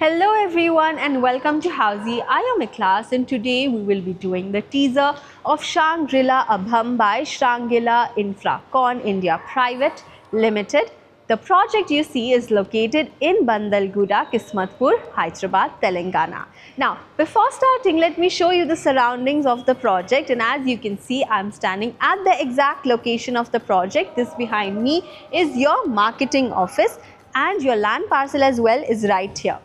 Hello everyone and welcome to Housey. I am Ikhlas and today we will be doing the teaser of Shangri-La Abham by Shangri-La Infracon India Private Limited. The project you see is located in Bandalguda, Kismatpur, Hyderabad, Telangana. Now, before starting, let me show you the surroundings of the project, and as you can see, I'm standing at the exact location of the project. This behind me is your marketing office and your land parcel as well is right here.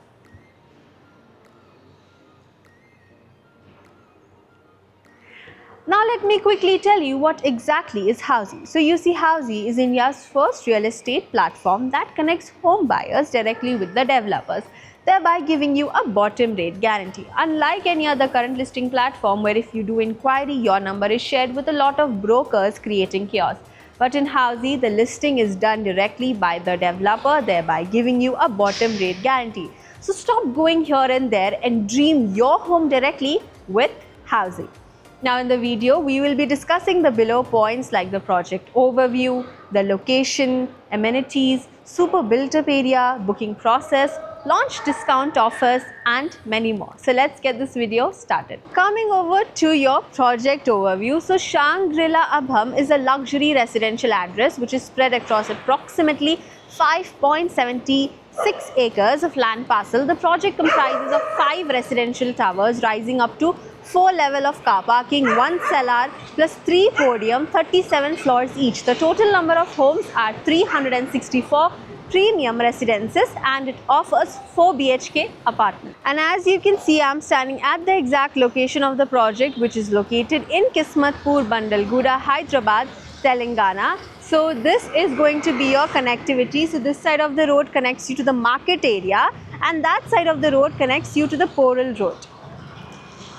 Now let me quickly tell you what exactly is Housey. So you see, Housey is India's first real estate platform that connects home buyers directly with the developers, thereby giving you a bottom rate guarantee. Unlike any other current listing platform where if you do inquiry, your number is shared with a lot of brokers creating chaos. But in Housey, the listing is done directly by the developer, thereby giving you a bottom rate guarantee. So stop going here and there and dream your home directly with Housey. Now in the video, we will be discussing the below points like the project overview, the location, amenities, super built-up area, booking process, launch discount offers and many more. So let's get this video started. Coming over to your project overview. So Shangri-La Abham is a luxury residential address which is spread across approximately 5.76 acres of land parcel. The project comprises of 5 residential towers rising up to 4 levels of car parking, 1 cellar plus 3 podium, 37 floors each. The total number of homes are 364 premium residences and it offers 4 BHK apartments. And as you can see, I'm standing at the exact location of the project, which is located in Kismatpur, Bandalguda, Hyderabad, Telangana. So this is going to be your connectivity. So this side of the road connects you to the market area and that side of the road connects you to the Portal Road.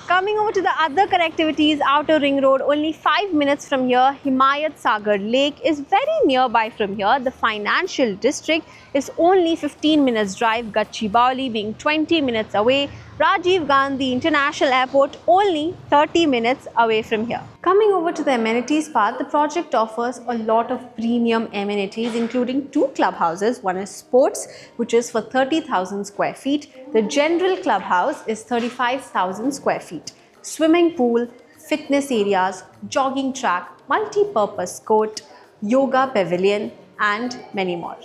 Coming over to the other connectivities, Outer Ring Road, only 5 minutes from here. Himayat Sagar Lake is very nearby from here. The financial district is only 15 minutes drive. Gachibowli being 20 minutes away. Rajiv Gandhi International Airport only 30 minutes away from here. Coming over to the amenities part, the project offers a lot of premium amenities including 2 clubhouses. One is sports, which is for 30,000 square feet. The general clubhouse is 35,000 square feet. Swimming pool, fitness areas, jogging track, multi-purpose court, yoga pavilion and many more.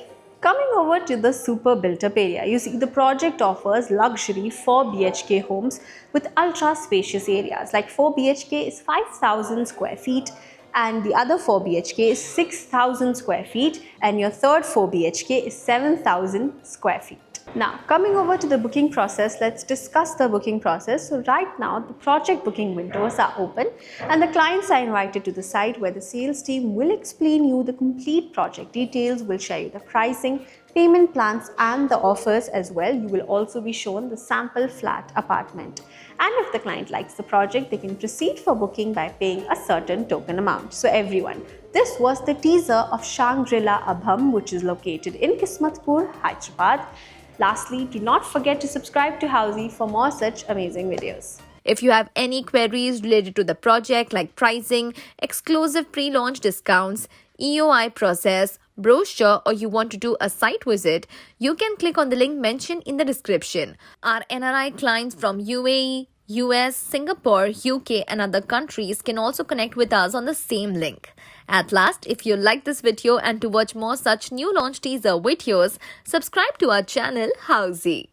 Coming over to the super built-up area, you see the project offers luxury 4 BHK homes with ultra spacious areas. Like 4 BHK is 5,000 square feet and the other 4 BHK is 6,000 square feet and your third 4 BHK is 7,000 square feet. Now, coming over to the booking process, let's discuss the booking process. So right now, the project booking windows are open and the clients are invited to the site where the sales team will explain you the complete project details, will share you the pricing, payment plans and the offers as well. You will also be shown the sample flat apartment. And if the client likes the project, they can proceed for booking by paying a certain token amount. So everyone, this was the teaser of Shangri-La Abham, which is located in Kismatpur, Hyderabad. Lastly, do not forget to subscribe to Housey for more such amazing videos. If you have any queries related to the project like pricing, exclusive pre-launch discounts, EOI process, brochure or you want to do a site visit, you can click on the link mentioned in the description. Our NRI clients from UAE, US, Singapore, UK and other countries can also connect with us on the same link. At last, if you like this video and to watch more such new launch teaser videos, subscribe to our channel Housey.